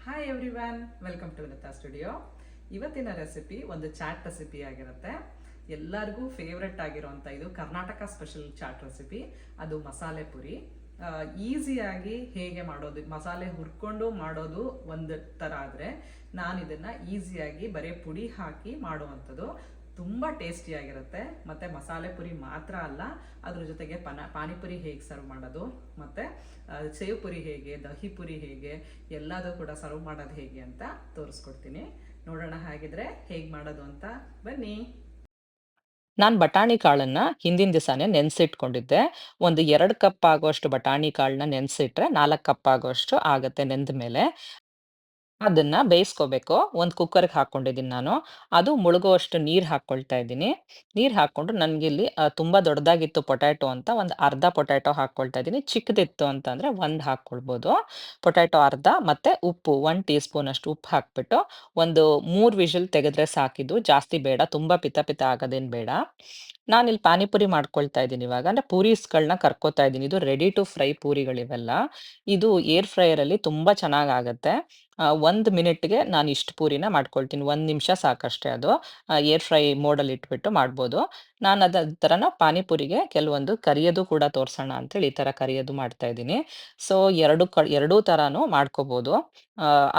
Hi everyone, welcome to Vinatha studio. ಇವತ್ತಿನ recipe ಒಂದು chaat recipe ಆಗಿರುತ್ತೆ. ಎಲ್ಲರಿಗೂ ಫೇವ್ರೆಟ್ ಆಗಿರೋಂಥ ಇದು ಕರ್ನಾಟಕ ಸ್ಪೆಷಲ್ ಚಾಟ್ ರೆಸಿಪಿ. ಅದು ಮಸಾಲೆ ಪುರಿ. ಈಸಿಯಾಗಿ ಹೇಗೆ ಮಾಡೋದು, ಮಸಾಲೆ ಹುರ್ಕೊಂಡು ಮಾಡೋದು ಒಂದು ಥರ ಆದರೆ, ನಾನು ಇದನ್ನು ಈಸಿಯಾಗಿ ಬರೀ ಪುಡಿ ಹಾಕಿ ಮಾಡುವಂಥದ್ದು. ತುಂಬ ಟೇಸ್ಟಿಯಾಗಿರುತ್ತೆ. ಮತ್ತು ಮಸಾಲೆ ಪುರಿ ಮಾತ್ರ ಅಲ್ಲ, ಅದ್ರ ಜೊತೆಗೆ ಪಾನಿಪುರಿ ಹೇಗೆ ಸರ್ವ್ ಮಾಡೋದು, ಮತ್ತು ಸೇವ್ ಪುರಿ ಹೇಗೆ, ದಹಿ ಪುರಿ ಹೇಗೆ, ಎಲ್ಲದೂ ಕೂಡ ಸರ್ವ್ ಮಾಡೋದು ಹೇಗೆ ಅಂತ ತೋರಿಸ್ಕೊಡ್ತೀನಿ. ನೋಡೋಣ ಹಾಗಿದ್ರೆ ಹೇಗೆ ಮಾಡೋದು ಅಂತ. ಬನ್ನಿ. ನಾನು ಬಟಾಣಿ ಕಾಳನ್ನ ಹಿಂದಿನ ದಿವಸನೇ ನೆನೆಸಿಟ್ಕೊಂಡಿದ್ದೆ. ಒಂದು 2 ಕಪ್ ಆಗುವಷ್ಟು ಬಟಾಣಿ ಕಾಳನ್ನ ನೆನೆಸಿಟ್ರೆ 4 ಕಪ್ ಆಗುವಷ್ಟು ಆಗತ್ತೆ ನೆಂದ ಮೇಲೆ. ಅದನ್ನ ಬೇಯಿಸ್ಕೋಬೇಕು. ಒಂದು ಕುಕ್ಕರ್‌ಗೆ ಹಾಕ್ಕೊಂಡಿದ್ದೀನಿ ನಾನು. ಅದು ಮುಳುಗುವಷ್ಟು ನೀರು ಹಾಕ್ಕೊಳ್ತಾ ಇದ್ದೀನಿ. ನೀರು ಹಾಕ್ಕೊಂಡು ನನ್ಗಿಲ್ಲಿ ತುಂಬಾ ದೊಡ್ಡದಾಗಿತ್ತು ಪೊಟ್ಯಾಟೊ ಅಂತ ಒಂದು ಅರ್ಧ ಪೊಟ್ಯಾಟೊ ಹಾಕ್ಕೊಳ್ತಾ ಇದ್ದೀನಿ. ಚಿಕ್ಕದಿತ್ತು ಅಂತಂದ್ರೆ 1 ಹಾಕ್ಕೊಳ್ಬೋದು. ಪೊಟ್ಯಾಟೊ ಅರ್ಧ ಮತ್ತೆ ಉಪ್ಪು 1 ಟೀ ಸ್ಪೂನ್ ಅಷ್ಟು ಉಪ್ಪು ಹಾಕ್ಬಿಟ್ಟು ಒಂದು 3 ವಿಷಲ್ ತೆಗೆದ್ರೆ ಸಾಕಿದು. ಜಾಸ್ತಿ ಬೇಡ. ತುಂಬಾ ಪಿತ ಪಿತ ಆಗೋದೇನ್ ಬೇಡ. ನಾನಿಲ್ಲಿ ಪಾನಿಪುರಿ ಮಾಡ್ಕೊಳ್ತಾ ಇದ್ದೀನಿ ಇವಾಗ. ಅಂದ್ರೆ ಪೂರೀಸ್‌ಗಳನ್ನ ಕರ್ಕೋತಾ ಇದ್ದೀನಿ. ಇದು ರೆಡಿ ಟು ಫ್ರೈ ಪೂರಿಗಳಿವೆಲ್ಲ. ಇದು ಏರ್ ಫ್ರೈಯರಲ್ಲಿ ತುಂಬಾ ಚೆನ್ನಾಗಾಗತ್ತೆ. 1 ಮಿನಿಟ್‌ಗೆ ನಾನು ಇಷ್ಟು ಪೂರಿನ ಮಾಡ್ಕೊಳ್ತೀನಿ. 1 ನಿಮಿಷ ಸಾಕಷ್ಟೇ ಅದು. ಏರ್ ಫ್ರೈ ಮೋಡಲ್ಲಿ ಇಟ್ಬಿಟ್ಟು ಮಾಡ್ಬೋದು. ನಾನು ಅದ ಥರನ ಪಾನಿಪುರಿಗೆ ಕೆಲವೊಂದು ಕರಿಯೋದು ಕೂಡ ತೋರ್ಸೋಣ ಅಂತೇಳಿ ಈ ಥರ ಕರಿಯೋದು ಮಾಡ್ತಾ ಇದ್ದೀನಿ. ಸೊ ಎರಡೂ ಥರಾನು ಮಾಡ್ಕೋಬೋದು.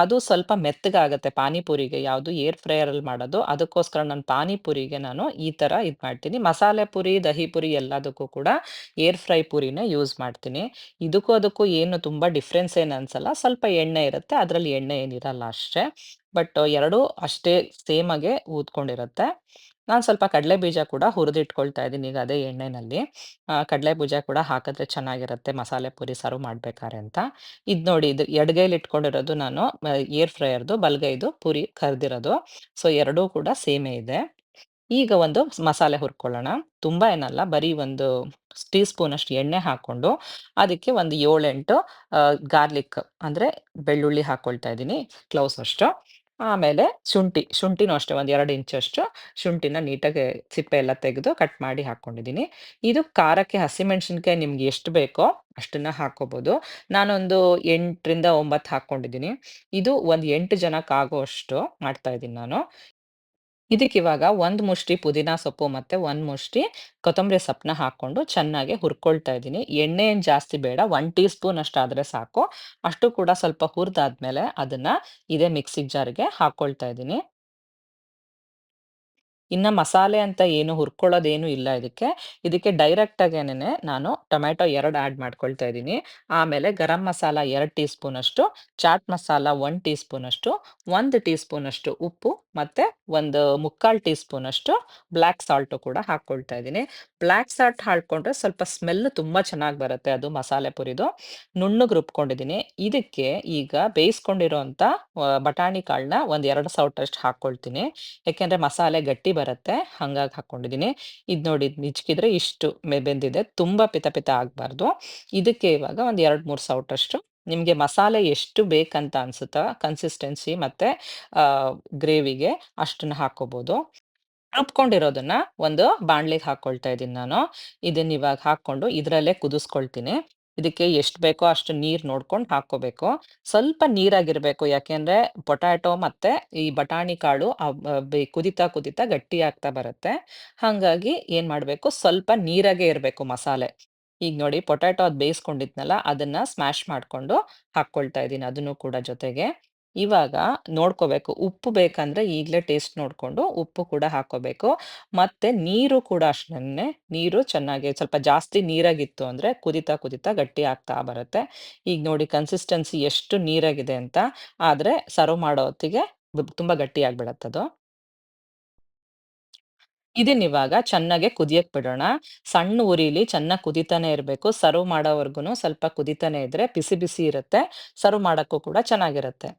ಅದು ಸ್ವಲ್ಪ ಮೆತ್ತಗಾಗತ್ತೆ ಪಾನಿಪುರಿಗೆ ಯಾವುದು ಏರ್ ಫ್ರೈಯರಲ್ಲಿ ಮಾಡೋದು. ಅದಕ್ಕೋಸ್ಕರ ನಾನು ಪಾನಿಪುರಿಗೆ ನಾನು ಈ ಥರ ಇದು ಮಾಡ್ತೀನಿ. ಮಸಾಲೆ ಪುರಿ, ದಹಿ ಪುರಿ ಎಲ್ಲದಕ್ಕೂ ಕೂಡ ಏರ್ ಫ್ರೈ ಪುರಿನೇ ಯೂಸ್ ಮಾಡ್ತೀನಿ. ಇದಕ್ಕೂ ಅದಕ್ಕೂ ಏನು ತುಂಬಾ ಡಿಫ್ರೆನ್ಸ್ ಏನು ಅನ್ಸಲ್ಲ. ಸ್ವಲ್ಪ ಎಣ್ಣೆ ಇರುತ್ತೆ. ಅದ್ರಲ್ಲಿ ಎಣ್ಣೆ ಏನಿರಲ್ಲ ಅಷ್ಟೇ. ಬಟ್ ಎರಡೂ ಅಷ್ಟೇ ಸೇಮ್ ಆಗೇ ಊದ್ಕೊಂಡಿರುತ್ತೆ. ನಾನು ಸ್ವಲ್ಪ ಕಡಲೆ ಬೀಜ ಕೂಡ ಹುರಿದಿಟ್ಕೊಳ್ತಾ ಇದ್ದೀನಿ ಈಗ ಅದೇ ಎಣ್ಣೆನಲ್ಲಿ. ಕಡಲೆ ಬೀಜ ಕೂಡ ಹಾಕಿದ್ರೆ ಚೆನ್ನಾಗಿರುತ್ತೆ ಮಸಾಲೆ ಪುರಿ ಸರ್ವ್ ಮಾಡ್ಬೇಕಾರೆ ಅಂತ. ಇದ್ ನೋಡಿ ಇದು ಎಡಗೈಲಿ ಇಟ್ಕೊಂಡಿರೋದು ನಾನು ಏರ್ ಫ್ರೈಯರ್‌ದು, ಬಲಗೈದು ಪುರಿ ಕರ್ದಿರೋದು. ಸೊ ಎರಡೂ ಕೂಡ ಸೇಮೇ ಇದೆ. ಈಗ ಒಂದು ಮಸಾಲೆ ಹುರ್ಕೊಳ್ಳೋಣ. ತುಂಬಾ ಏನಲ್ಲ, ಬರೀ ಒಂದು ಟೀ ಸ್ಪೂನ್ ಅಷ್ಟು ಎಣ್ಣೆ ಹಾಕ್ಕೊಂಡು, ಅದಕ್ಕೆ ಒಂದು 7, 8 ಗಾರ್ಲಿಕ್ ಅಂದ್ರೆ ಬೆಳ್ಳುಳ್ಳಿ ಹಾಕ್ಕೊಳ್ತಾ ಇದ್ದೀನಿ, ಕ್ಲೋವ್ಸ್ ಅಷ್ಟು. ಆಮೇಲೆ ಶುಂಠಿನೂ ಅಷ್ಟೇ ಒಂದು 2 ಇಂಚಷ್ಟು ಶುಂಠಿನ ನೀಟಾಗಿ ಸಿಪ್ಪೆ ಎಲ್ಲ ತೆಗೆದು ಕಟ್ ಮಾಡಿ ಹಾಕ್ಕೊಂಡಿದ್ದೀನಿ. ಇದು ಖಾರಕ್ಕೆ ಹಸಿಮೆಣಸಿನ್ಕಾಯಿ ನಿಮ್ಗೆ ಎಷ್ಟು ಬೇಕೋ ಅಷ್ಟನ್ನ ಹಾಕ್ಕೋಬೋದು. ನಾನೊಂದು 8 ರಿಂದ 9 ಹಾಕ್ಕೊಂಡಿದ್ದೀನಿ. ಇದು ಒಂದು 8 ಜನಕ್ಕಾಗುವಷ್ಟು ಮಾಡ್ತಾ ಇದ್ದೀನಿ ನಾನು. ಇದಕ್ಕಿವಾಗ 1 ಮುಷ್ಟಿ ಪುದೀನ ಸೊಪ್ಪು ಮತ್ತೆ 1 ಮುಷ್ಟಿ ಕೊತ್ತಂಬರಿ ಸೊಪ್ಪನ್ನ ಹಾಕ್ಕೊಂಡು ಚೆನ್ನಾಗಿ ಹುರ್ಕೊಳ್ತಾ ಇದ್ದೀನಿ. ಎಣ್ಣೆ ಏನ್ ಜಾಸ್ತಿ ಬೇಡ. 1 ಟೀ ಸ್ಪೂನ್ ಅಷ್ಟಾದ್ರೆ ಸಾಕು. ಅಷ್ಟು ಕೂಡ ಸ್ವಲ್ಪ ಹುರಿದಾದ್ಮೇಲೆ ಅದನ್ನ ಇದೇ ಮಿಕ್ಸಿ ಜಾರ್‌ಗೆ ಹಾಕ್ಕೊಳ್ತಾ ಇದ್ದೀನಿ. ಇನ್ನ ಮಸಾಲೆ ಅಂತ ಏನು ಹುರ್ಕೊಳ್ಳೋದೇನು ಇಲ್ಲ ಇದಕ್ಕೆ. ಇದಕ್ಕೆ ಡೈರೆಕ್ಟ್ ಆಗೇನೆನೆ ನಾನು ಟೊಮ್ಯಾಟೊ 2 ಆಡ್ ಮಾಡ್ಕೊಳ್ತಾ ಇದ್ದೀನಿ. ಆಮೇಲೆ ಗರಂ ಮಸಾಲ 2 ಟೀ ಸ್ಪೂನ್ ಅಷ್ಟು, ಚಾಟ್ ಮಸಾಲ 1 ಟೀ ಸ್ಪೂನ್ ಅಷ್ಟು, 1 ಟೀ ಸ್ಪೂನ್ ಅಷ್ಟು ಉಪ್ಪು, ಮತ್ತೆ ಒಂದು 3/4 ಟೀ ಸ್ಪೂನ್ ಅಷ್ಟು ಬ್ಲಾಕ್ ಸಾಲ್ಟು ಕೂಡ ಹಾಕ್ಕೊಳ್ತಾ ಇದ್ದೀನಿ. ಬ್ಲಾಕ್ ಸಾಲ್ಟ್ ಹಾಕ್ಕೊಂಡ್ರೆ ಸ್ವಲ್ಪ ಸ್ಮೆಲ್ ತುಂಬಾ ಚೆನ್ನಾಗಿ ಬರುತ್ತೆ ಅದು ಮಸಾಲೆ ಪುರಿದು. ನುಣ್ಣಗೆ ರುಬ್ಕೊಂಡಿದ್ದೀನಿ. ಇದಕ್ಕೆ ಈಗ ಬೇಯಿಸ್ಕೊಂಡಿರೋಂಥ ಬಟಾಣಿ ಕಾಳನ್ನ ಒಂದ್ 2 ಸೌಟಷ್ಟು ಹಾಕ್ಕೊಳ್ತೀನಿ. ಯಾಕೆಂದ್ರೆ ಮಸಾಲೆ ಗಟ್ಟಿ ಬರುತ್ತೆ, ಹಂಗಾಗಿ ಹಾಕ್ಕೊಂಡಿದ್ದೀನಿ. ಇದ್ ನೋಡಿ ಮಿಚ್ಕಿದ್ರೆ ಇಷ್ಟು ಬೆಂದಿದೆ. ತುಂಬಾ ಪಿತ ಪಿತ ಆಗ್ಬಾರ್ದು. ಇದಕ್ಕೆ ಇವಾಗ ಒಂದ್ 2, 3 ಸೌಟಷ್ಟು ನಿಮ್ಗೆ ಮಸಾಲೆ ಎಷ್ಟು ಬೇಕಂತ ಅನ್ಸುತ್ತಾ ಕನ್ಸಿಸ್ಟೆನ್ಸಿ ಮತ್ತೆ ಗ್ರೇವಿಗೆ ಅಷ್ಟನ್ನ ಹಾಕ್ಕೋಬಹುದು. ರುಬ್ಕೊಂಡಿರೋದನ್ನ ಒಂದು ಬಾಣ್ಲಿಗೆ ಹಾಕ್ಕೊಳ್ತಾ ಇದ್ದೀನಿ ನಾನು. ಇದನ್ನ ಇವಾಗ ಹಾಕ್ಕೊಂಡು ಇದ್ರಲ್ಲೇ ಕುದಿಸ್ಕೊಳ್ತೀನಿ. ಇದಕ್ಕೆ ಎಷ್ಟು ಬೇಕೋ ಅಷ್ಟು ನೀರ್ ನೋಡ್ಕೊಂಡು ಹಾಕ್ಕೋಬೇಕು. ಸ್ವಲ್ಪ ನೀರಾಗಿರ್ಬೇಕು. ಯಾಕೆಂದ್ರೆ ಪೊಟ್ಯಾಟೊ ಮತ್ತೆ ಈ ಬಟಾಣಿ ಕಾಳು ಕುದಿತಾ ಕುದಿತಾ ಗಟ್ಟಿ ಆಗ್ತಾ ಬರುತ್ತೆ. ಹಾಗಾಗಿ ಏನ್ ಮಾಡ್ಬೇಕು, ಸ್ವಲ್ಪ ನೀರಾಗೆ ಇರ್ಬೇಕು ಮಸಾಲೆ. ಈಗ ನೋಡಿ ಪೊಟ್ಯಾಟೊ ಅದ್ ಬೇಯಿಸ್ಕೊಂಡಿದ್ನಲ್ಲ ಅದನ್ನ ಸ್ಮ್ಯಾಶ್ ಮಾಡ್ಕೊಂಡು ಹಾಕ್ಕೊಳ್ತಾ ಇದ್ದೀನಿ ಅದನ್ನು ಕೂಡ ಜೊತೆಗೆ. ಇವಾಗ ನೋಡ್ಕೋಬೇಕು. ಉಪ್ಪು ಬೇಕಂದ್ರೆ ಈಗ್ಲೇ ಟೇಸ್ಟ್ ನೋಡ್ಕೊಂಡು ಉಪ್ಪು ಕೂಡ ಹಾಕ್ಕೋಬೇಕು. ಮತ್ತೆ ನೀರು ಕೂಡ ಅಷ್ಟೇನೆ. ನೀರು ಚೆನ್ನಾಗಿ ಸ್ವಲ್ಪ ಜಾಸ್ತಿ ನೀರಾಗಿತ್ತು ಅಂದ್ರೆ ಕುದಿತಾ ಕುದಿತಾ ಗಟ್ಟಿ ಆಗ್ತಾ ಬರುತ್ತೆ. ಈಗ ನೋಡಿ ಕನ್ಸಿಸ್ಟೆನ್ಸಿ ಎಷ್ಟು ನೀರಾಗಿದೆ ಅಂತ. ಆದ್ರೆ ಸರ್ವ್ ಮಾಡೋ ಹೊತ್ತಿಗೆ ತುಂಬಾ ಗಟ್ಟಿ ಆಗ್ಬಿಡತ್ತದು. ಇದನ್ನಿವಾಗ ಚೆನ್ನಾಗೆ ಕುದಿಯಕ್ ಬಿಡೋಣ. ಸಣ್ಣ ಉರಿಲಿ ಚೆನ್ನಾಗ್ ಕುದಿತಾನೆ ಇರ್ಬೇಕು. ಸರ್ವ್ ಮಾಡೋವರ್ಗುನು ಸ್ವಲ್ಪ ಕುದಿತಾನೆ ಇದ್ರೆ ಬಿಸಿ ಬಿಸಿ ಇರುತ್ತೆ. ಸರ್ವ್ ಮಾಡಕ್ಕೂ ಕೂಡ ಚೆನ್ನಾಗಿರುತ್ತೆ.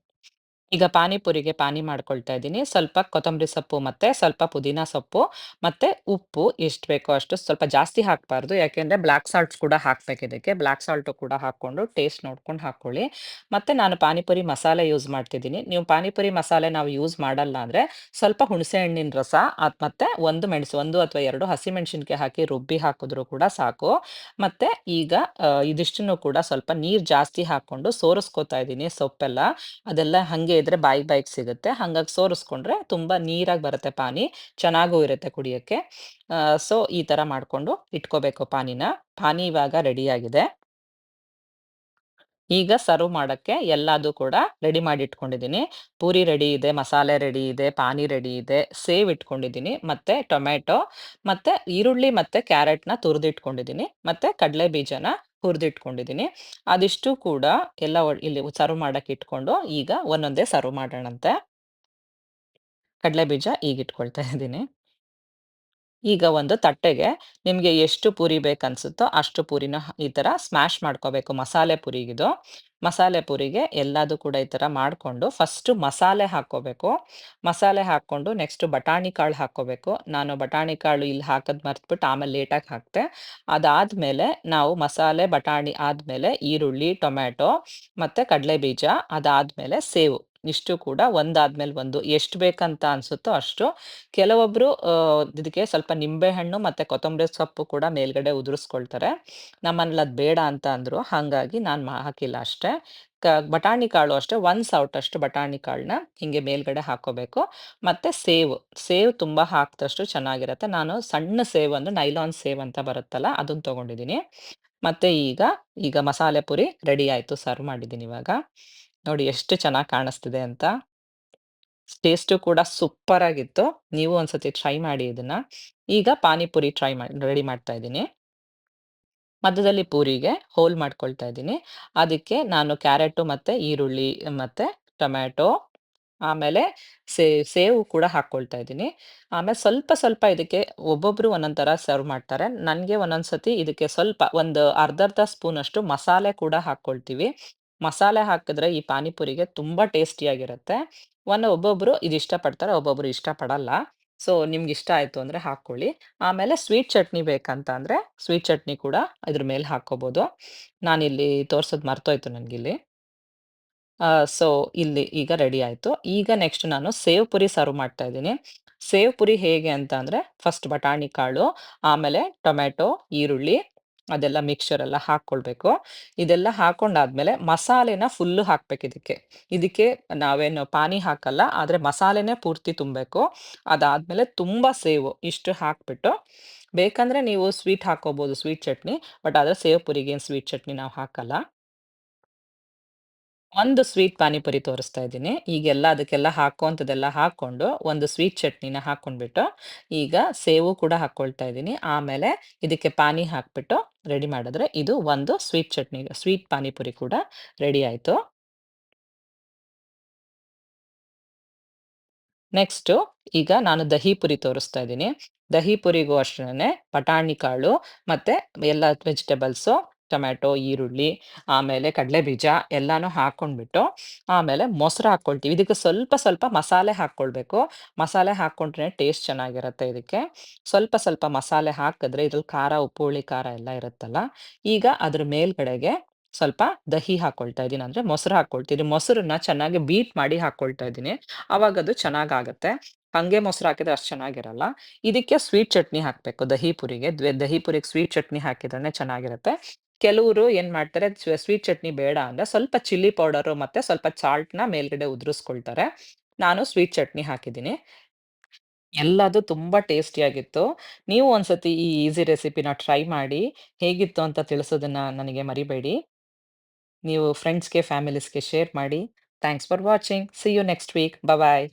ಈಗ ಪಾನಿಪುರಿಗೆ ಪಾನಿ ಮಾಡ್ಕೊಳ್ತಾ ಇದ್ದೀನಿ. ಸ್ವಲ್ಪ ಕೊತ್ತಂಬರಿ ಸೊಪ್ಪು ಮತ್ತೆ ಸ್ವಲ್ಪ ಪುದೀನ ಸೊಪ್ಪು ಮತ್ತೆ ಉಪ್ಪು ಎಷ್ಟು ಬೇಕೋ ಅಷ್ಟು, ಸ್ವಲ್ಪ ಜಾಸ್ತಿ ಹಾಕಬಾರ್ದು. ಯಾಕೆಂದ್ರೆ ಬ್ಲಾಕ್ ಸಾಲ್ಟ್ಸ್ ಕೂಡ ಹಾಕ್ಬೇಕು ಇದಕ್ಕೆ. ಬ್ಲಾಕ್ ಸಾಲ್ಟು ಕೂಡ ಹಾಕ್ಕೊಂಡು ಟೇಸ್ಟ್ ನೋಡ್ಕೊಂಡು ಹಾಕ್ಕೊಳ್ಳಿ. ಮತ್ತೆ ನಾನು ಪಾನಿಪುರಿ ಮಸಾಲೆ ಯೂಸ್ ಮಾಡ್ತಿದ್ದೀನಿ. ನೀವು ಪಾನಿಪುರಿ ಮಸಾಲೆ ನಾವು ಯೂಸ್ ಮಾಡಲ್ಲ ಅಂದ್ರೆ ಸ್ವಲ್ಪ ಹುಣಸೆ ಹಣ್ಣಿನ ರಸ ಮತ್ತೆ 1 ಮೆಣಸು 1 ಅಥವಾ 2 ಹಸಿಮೆಣಸಿನಕಾಯಿ ಹಾಕಿ ರುಬ್ಬಿ ಹಾಕಿದ್ರು ಕೂಡ ಸಾಕು. ಮತ್ತೆ ಈಗ ಇದಿಷ್ಟನ್ನು ಕೂಡ ಸ್ವಲ್ಪ ನೀರು ಜಾಸ್ತಿ ಹಾಕ್ಕೊಂಡು ಸೋರಿಸ್ಕೊತಾ ಇದ್ದೀನಿ ಸೊಪ್ಪೆಲ್ಲ. ಅದೆಲ್ಲ ಹಂಗೆ ಇದ್ರೆ ಬಾಯಿಗೆ ಸಿಗುತ್ತೆ. ಹಂಗಾಗಿ ಸೋರಿಸ್ಕೊಂಡ್ರೆ ತುಂಬಾ ನೀರಾಗಿ ಬರುತ್ತೆ ಪಾನಿ. ಚೆನ್ನಾಗೂ ಇರುತ್ತೆ ಕುಡಿಯಕ್ಕೆ. ಸೊ ಈ ತರ ಮಾಡ್ಕೊಂಡು ಇಟ್ಕೋಬೇಕು ಪಾನಿನ. ಪಾನಿ ಇವಾಗ ರೆಡಿಯಾಗಿದೆ. ಈಗ ಸರ್ವ್ ಮಾಡಕ್ಕೆ ಎಲ್ಲದೂ ಕೂಡ ರೆಡಿ ಮಾಡಿ ಇಟ್ಕೊಂಡಿದ್ದೀನಿ. ಪೂರಿ ರೆಡಿ ಇದೆ, ಮಸಾಲೆ ರೆಡಿ ಇದೆ, ಪಾನಿ ರೆಡಿ ಇದೆ, ಸೇವ್ ಇಟ್ಕೊಂಡಿದ್ದೀನಿ, ಮತ್ತೆ ಟೊಮ್ಯಾಟೊ, ಮತ್ತೆ ಈರುಳ್ಳಿ ಮತ್ತೆ ಕ್ಯಾರೆಟ್‌ನ ತುರಿದಿಟ್ಕೊಂಡಿದ್ದೀನಿ, ಮತ್ತೆ ಕಡಲೆ ಬೀಜನ ಹುರಿದಿಟ್ಕೊಂಡಿದ್ದೀನಿ. ಅದಿಷ್ಟು ಕೂಡ ಎಲ್ಲ ಇಲ್ಲಿ ಸರ್ವ್ ಮಾಡಕ್ಕೆ ಇಟ್ಕೊಂಡು ಈಗ ಒಂದೊಂದೇ ಸರ್ವ್ ಮಾಡೋಣಂತೆ. ಕಡಲೆ ಬೀಜ ಈಗ ಇಟ್ಕೊಳ್ತಾ ಇದ್ದೀನಿ. ಈಗ ಒಂದು ತಟ್ಟೆಗೆ ನಿಮ್ಗೆ ಎಷ್ಟು ಪೂರಿ ಬೇಕನ್ಸುತ್ತೋ ಅಷ್ಟು ಪೂರಿನ ಈ ತರ ಸ್ಮ್ಯಾಶ್ ಮಾಡ್ಕೋಬೇಕು. ಮಸಾಲೆ ಪೂರಿಗಿದು. ಮಸಾಲೆ ಪೂರಿಗೆ ಎಲ್ಲದೂ ಕೂಡ ಈ ತರ ಮಾಡ್ಕೊಂಡು ಫಸ್ಟು ಮಸಾಲೆ ಹಾಕ್ಕೋಬೇಕು. ಮಸಾಲೆ ಹಾಕ್ಕೊಂಡು ನೆಕ್ಸ್ಟ್ ಬಟಾಣಿ ಕಾಳು ಹಾಕ್ಕೋಬೇಕು. ನಾನು ಬಟಾಣಿ ಕಾಳು ಇಲ್ಲಿ ಹಾಕೋದ್ ಮರ್ತ್ಬಿಟ್ಟು ಆಮೇಲೆ ಲೇಟಾಗಿ ಹಾಕ್ತೆ. ಅದಾದ್ಮೇಲೆ ನಾವು ಮಸಾಲೆ, ಬಟಾಣಿ ಆದ್ಮೇಲೆ ಈರುಳ್ಳಿ, ಟೊಮ್ಯಾಟೊ ಮತ್ತೆ ಕಡಲೆ ಬೀಜ, ಅದಾದ್ಮೇಲೆ ಸೇವು. ಇಷ್ಟು ಕೂಡ ಒಂದಾದ್ಮೇಲೆ ಒಂದು ಎಷ್ಟು ಬೇಕಂತ ಅನ್ಸುತ್ತೋ ಅಷ್ಟು. ಕೆಲವೊಬ್ರು ಇದಕ್ಕೆ ಸ್ವಲ್ಪ ನಿಂಬೆ ಹಣ್ಣು ಮತ್ತೆ ಕೊತ್ತಂಬರಿ ಸೊಪ್ಪು ಕೂಡ ಮೇಲ್ಗಡೆ ಉದುರಿಸ್ಕೊಳ್ತಾರೆ. ನಮ್ಮನೇಲಿ ಅದ್ ಬೇಡ ಅಂತ ಅಂದ್ರು. ಹಾಗಾಗಿ ನಾನ್ ಹಾಕಿಲ್ಲ ಅಷ್ಟೇ. ಬಟಾಣಿ ಕಾಳು ಅಷ್ಟೇ 1 ಸೌಟಷ್ಟು ಬಟಾಣಿ ಕಾಳನ್ನ ಹಿಂಗೆ ಮೇಲ್ಗಡೆ ಹಾಕ್ಕೋಬೇಕು. ಮತ್ತೆ ಸೇವು. ಸೇವು ತುಂಬಾ ಹಾಕ್ದಷ್ಟು ಚೆನ್ನಾಗಿರತ್ತೆ. ನಾನು ಸಣ್ಣ ಸೇವು ಅಂದ್ರೆ ನೈಲಾನ್ ಸೇವ್ ಅಂತ ಬರುತ್ತಲ್ಲ ಅದನ್ನ ತಗೊಂಡಿದ್ದೀನಿ. ಮತ್ತೆ ಈಗ ಮಸಾಲೆ ಪುರಿ ರೆಡಿ ಆಯ್ತು. ಸರ್ವ್ ಮಾಡಿದ್ದೀನಿ ಇವಾಗ. ನೋಡಿ ಎಷ್ಟು ಚೆನ್ನಾಗಿ ಕಾಣಿಸ್ತಿದೆ ಅಂತ. ಟೇಸ್ಟು ಕೂಡ ಸೂಪರ್ ಆಗಿತ್ತು. ನೀವು ಒಂದ್ಸತಿ ಟ್ರೈ ಮಾಡಿ ಇದನ್ನ. ಈಗ ಪಾನಿಪುರಿ ರೆಡಿ ಮಾಡ್ತಾ ಇದ್ದೀನಿ. ಮಧ್ಯದಲ್ಲಿ ಪೂರಿಗೆ ಹೋಲ್ ಮಾಡ್ಕೊಳ್ತಾ ಇದ್ದೀನಿ. ಅದಕ್ಕೆ ನಾನು ಕ್ಯಾರೆಟು ಮತ್ತೆ ಈರುಳ್ಳಿ ಮತ್ತೆ ಟೊಮ್ಯಾಟೊ, ಆಮೇಲೆ ಸೇವು ಕೂಡ ಹಾಕ್ಕೊಳ್ತಾ ಇದ್ದೀನಿ. ಆಮೇಲೆ ಸ್ವಲ್ಪ ಸ್ವಲ್ಪ ಇದಕ್ಕೆ ಒಬ್ಬೊಬ್ರು ಒಂದೊಂದ್ ತರ ಸರ್ವ್ ಮಾಡ್ತಾರೆ. ನನ್ಗೆ ಒಂದೊಂದ್ಸತಿ ಇದಕ್ಕೆ ಸ್ವಲ್ಪ ಒಂದು ಅರ್ಧರ್ಧ ಸ್ಪೂನಷ್ಟು ಮಸಾಲೆ ಕೂಡ ಹಾಕ್ಕೊಳ್ತೀವಿ. ಮಸಾಲೆ ಹಾಕಿದ್ರೆ ಈ ಪಾನಿಪುರಿಗೆ ತುಂಬಾ ಟೇಸ್ಟಿಯಾಗಿರುತ್ತೆ. ಒಬ್ಬೊಬ್ರು ಇದ್ ಇಷ್ಟಪಡ್ತಾರೆ, ಒಬ್ಬೊಬ್ರು ಇಷ್ಟಪಡಲ್ಲ. ಸೊ ನಿಮ್ಗೆ ಇಷ್ಟ ಆಯ್ತು ಅಂದ್ರೆ ಹಾಕ್ಕೊಳ್ಳಿ. ಆಮೇಲೆ ಸ್ವೀಟ್ ಚಟ್ನಿ ಬೇಕಂತ ಅಂದ್ರೆ ಸ್ವೀಟ್ ಚಟ್ನಿ ಕೂಡ ಇದ್ರ ಮೇಲೆ ಹಾಕ್ಕೋಬಹುದು. ನಾನಿಲ್ಲಿ ತೋರ್ಸೋದ್ ಮರ್ತೋಯ್ತು ನನ್ಗಿಲ್ಲಿ. ಸೊ ಇಲ್ಲಿ ಈಗ ರೆಡಿ ಆಯ್ತು. ಈಗ ನೆಕ್ಸ್ಟ್ ನಾನು ಸೇವ್ ಪುರಿ ಸರ್ವ್ ಮಾಡ್ತಾ ಇದ್ದೀನಿ. ಸೇವ್ ಪುರಿ ಹೇಗೆ ಅಂತ ಅಂದ್ರೆ ಫಸ್ಟ್ ಬಟಾಣಿ ಕಾಳು, ಆಮೇಲೆ ಟೊಮ್ಯಾಟೊ, ಈರುಳ್ಳಿ ಅದೆಲ್ಲ ಮಿಕ್ಸ್ಚರ್ ಎಲ್ಲ ಹಾಕ್ಕೊಳ್ಬೇಕು. ಇದೆಲ್ಲ ಹಾಕೊಂಡಾದ್ಮೇಲೆ ಮಸಾಲೆನ ಫುಲ್ಲು ಹಾಕ್ಬೇಕು ಇದಕ್ಕೆ. ಇದಕ್ಕೆ ನಾವೇನು ಪಾನಿ ಹಾಕಲ್ಲ, ಆದ್ರೆ ಮಸಾಲೆನೇ ಪೂರ್ತಿ ತುಂಬೇಕು. ಅದಾದ್ಮೇಲೆ ತುಂಬಾ ಸೇವು ಇಷ್ಟು ಹಾಕ್ಬಿಟ್ಟು ಬೇಕಂದ್ರೆ ನೀವು ಸ್ವೀಟ್ ಹಾಕೋಬಹುದು, ಸ್ವೀಟ್ ಚಟ್ನಿ. ಬಟ್ ಆದ್ರೆ ಸೇವ್ ಪುರಿಗೆ ಏನ್ ಸ್ವೀಟ್ ಚಟ್ನಿ ನಾವು ಹಾಕಲ್ಲ. ಒಂದು ಸ್ವೀಟ್ ಪಾನಿಪುರಿ ತೋರಿಸ್ತಾ ಇದ್ದೀನಿ. ಈಗೆಲ್ಲ ಅದಕ್ಕೆಲ್ಲ ಹಾಕೋಂಥದ್ದೆಲ್ಲ ಹಾಕ್ಕೊಂಡು, ಒಂದು ಸ್ವೀಟ್ ಚಟ್ನಿನ ಹಾಕ್ಕೊಂಡ್ಬಿಟ್ಟು, ಈಗ ಸೇವು ಕೂಡ ಹಾಕ್ಕೊಳ್ತಾ ಇದ್ದೀನಿ. ಆಮೇಲೆ ಇದಕ್ಕೆ ಪಾನಿ ಹಾಕ್ಬಿಟ್ಟು ರೆಡಿ ಮಾಡಿದ್ರೆ ಇದು ಒಂದು ಸ್ವೀಟ್ ಚಟ್ನಿ, ಸ್ವೀಟ್ ಪಾನಿಪುರಿ ಕೂಡ ರೆಡಿ ಆಯ್ತು. ನೆಕ್ಸ್ಟು ಈಗ ನಾನು ದಹಿ ಪುರಿ ತೋರಿಸ್ತಾ ಇದ್ದೀನಿ. ದಹಿ ಪುರಿಗೂ ಅಷ್ಟೇನೆ ಬಟಾಣಿ ಕಾಳು ಮತ್ತೆ ಎಲ್ಲ ವೆಜಿಟಬಲ್ಸು, ಟೊಮ್ಯಾಟೊ, ಈರುಳ್ಳಿ, ಆಮೇಲೆ ಕಡಲೆಬೀಜ ಎಲ್ಲಾನು ಹಾಕ್ಕೊಂಡ್ಬಿಟ್ಟು, ಆಮೇಲೆ ಮೊಸರು ಹಾಕ್ಕೊಳ್ತೀವಿ. ಇದಕ್ಕೆ ಸ್ವಲ್ಪ ಸ್ವಲ್ಪ ಮಸಾಲೆ ಹಾಕ್ಕೊಳ್ಬೇಕು. ಮಸಾಲೆ ಹಾಕ್ಕೊಂಡ್ರೆ ಟೇಸ್ಟ್ ಚೆನ್ನಾಗಿರುತ್ತೆ ಇದಕ್ಕೆ. ಸ್ವಲ್ಪ ಸ್ವಲ್ಪ ಮಸಾಲೆ ಹಾಕಿದ್ರೆ ಇದ್ರಲ್ಲಿ ಖಾರ, ಉಪ್ಪು, ಹುಳಿ, ಖಾರ ಎಲ್ಲ ಇರುತ್ತಲ್ಲ. ಈಗ ಅದ್ರ ಮೇಲ್ಗಡೆಗೆ ಸ್ವಲ್ಪ ದಹಿ ಹಾಕ್ಕೊಳ್ತಾ ಇದ್ದೀನಿ. ಅಂದ್ರೆ ಮೊಸರು ಹಾಕ್ಕೊಳ್ತೀನಿ. ಮೊಸರನ್ನ ಚೆನ್ನಾಗಿ ಬೀಟ್ ಮಾಡಿ ಹಾಕ್ಕೊಳ್ತಾ ಇದ್ದೀನಿ. ಅವಾಗದು ಚೆನ್ನಾಗಾಗತ್ತೆ. ಹಂಗೆ ಮೊಸರು ಹಾಕಿದ್ರೆ ಅಷ್ಟು ಚೆನ್ನಾಗಿರಲ್ಲ. ಇದಕ್ಕೆ ಸ್ವೀಟ್ ಚಟ್ನಿ ಹಾಕ್ಬೇಕು ದಹಿ ಪುರಿಗೆ. ದಹಿ ಪುರಿಗೆ ಸ್ವೀಟ್ ಚಟ್ನಿ ಹಾಕಿದ್ರೇನೆ ಚೆನ್ನಾಗಿರುತ್ತೆ. ಕೆಲವ್ರು ಏನ್ ಮಾಡ್ತಾರೆ, ಸ್ವೀಟ್ ಚಟ್ನಿ ಬೇಡ ಅಂದ್ರೆ ಸ್ವಲ್ಪ ಚಿಲ್ಲಿ ಪೌಡರು ಮತ್ತೆ ಸ್ವಲ್ಪ ಸಾಲ್ಟ್‌ನ ಮೇಲ್ಗಡೆ ಉದುರಿಸ್ಕೊಳ್ತಾರೆ. ನಾನು ಸ್ವೀಟ್ ಚಟ್ನಿ ಹಾಕಿದ್ದೀನಿ. ಎಲ್ಲದು ತುಂಬಾ ಟೇಸ್ಟಿಯಾಗಿತ್ತು. ನೀವು ಒಂದ್ಸತಿ ಈ ಈಸಿ ರೆಸಿಪಿನ ಟ್ರೈ ಮಾಡಿ. ಹೇಗಿತ್ತು ಅಂತ ತಿಳಿಸೋದನ್ನ ನನಗೆ ಮರಿಬೇಡಿ. ನೀವು ಫ್ರೆಂಡ್ಸ್‌ಗೆ, ಫ್ಯಾಮಿಲೀಸ್‌ಗೆ ಶೇರ್ ಮಾಡಿ. Thanks for watching. See you next week. Bye.